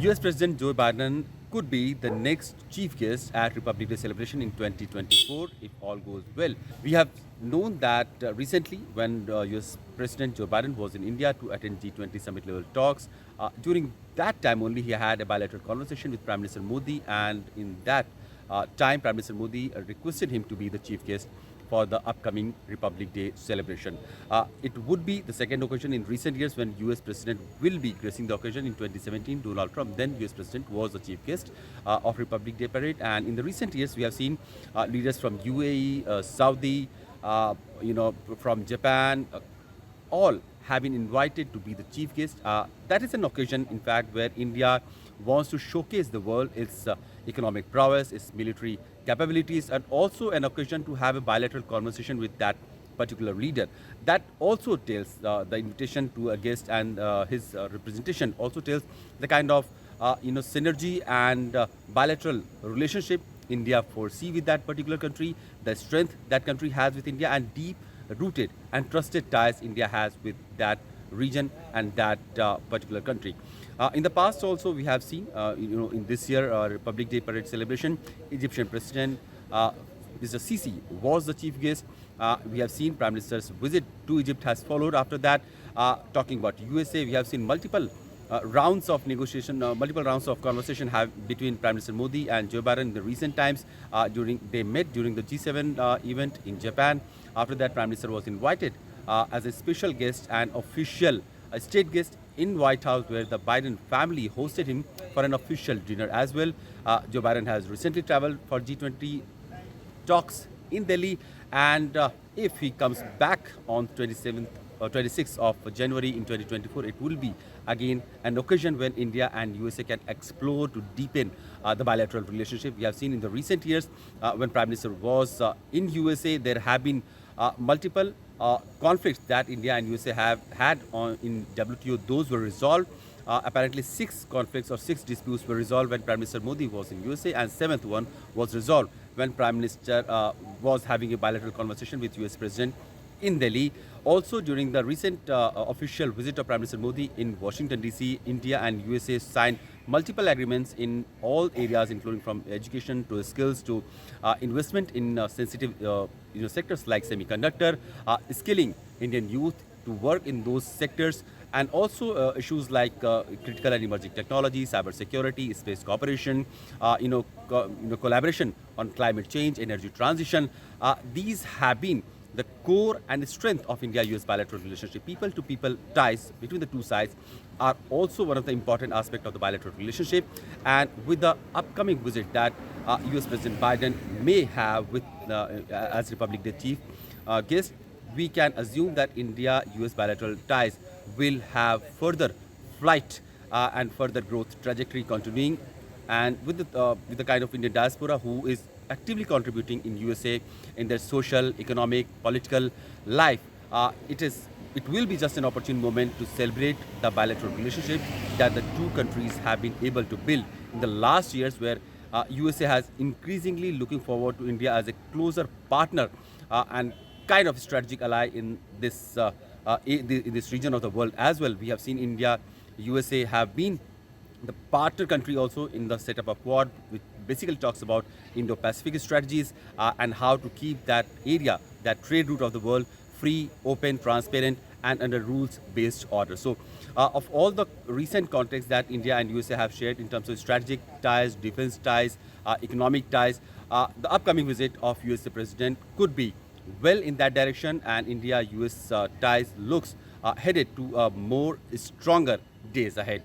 US President Joe Biden could be the next chief guest at Republic Day celebration in 2024 if all goes well. We have known that recently when US President Joe Biden was in India to attend G20 summit level talks, during that time only he had a bilateral conversation with Prime Minister Modi, and in that time Prime Minister Modi requested him to be the chief guest for the upcoming Republic Day celebration. It would be the second occasion in recent years when US President will be gracing the occasion. In 2017, Donald Trump, then US President, was the chief guest of Republic Day parade. And in the recent years, we have seen leaders from UAE, Saudi, from Japan, all have been invited to be the chief guest. That is an occasion, in fact, where India wants to showcase the world its economic prowess, its military capabilities, and also an occasion to have a bilateral conversation with that particular leader. That also tells the invitation to a guest and his representation also tells the kind of synergy and bilateral relationship India foresee with that particular country, the strength that country has with India, and deep rooted and trusted ties India has with that region and that particular country. In the past also we have seen, in this year Republic Day parade celebration, Egyptian President Mr. Sisi was the chief guest. We have seen Prime Minister's visit to Egypt has followed after that. Talking about USA, we have seen multiple rounds of negotiation, multiple rounds of conversation between Prime Minister Modi and Joe Biden in the recent times. They met during the G7 event in Japan. After that, Prime Minister was invited as a special guest and official state guest in White House, where the Biden family hosted him for an official dinner as well. Joe Biden has recently traveled for G20 talks in Delhi, and if he comes back on 27th or 26th of January in 2024, it will be again an occasion when India and USA can explore to deepen the bilateral relationship. We have seen in the recent years when Prime Minister was in USA, there have been multiple conflicts that India and USA have had in WTO. Those were resolved. Apparently 6 conflicts or 6 disputes were resolved when Prime Minister Modi was in USA, and 7th one was resolved when Prime Minister was having a bilateral conversation with US President in Delhi. Also, during the recent official visit of Prime Minister Modi in Washington DC, India and USA signed multiple agreements in all areas, including from education to skills to investment in sensitive sectors like semiconductor, skilling Indian youth to work in those sectors, and also issues like critical and emerging technology, cyber security, space cooperation, collaboration on climate change, energy transition. These have been the core and strength of India-US bilateral relationship. People-to-people ties between the two sides are also one of the important aspects of the bilateral relationship. And with the upcoming visit that US President Biden may have with as Republic Day chief guest, we can assume that India-US bilateral ties will have further flight and further growth trajectory continuing. And with the kind of Indian diaspora who is actively contributing in USA in their social, economic, political life, it will be just an opportune moment to celebrate the bilateral relationship that the two countries have been able to build in the last years, where USA has increasingly looking forward to India as a closer partner and kind of strategic ally in this region of the world as well. We have seen India, USA have been the partner country also in the setup of Quad, which basically talks about Indo-Pacific strategies and how to keep that area, that trade route of the world, free, open, transparent, and under rules-based order. So, of all the recent contexts that India and USA have shared in terms of strategic ties, defense ties, economic ties, the upcoming visit of USA President could be well in that direction, and India-US ties looks headed to more stronger days ahead.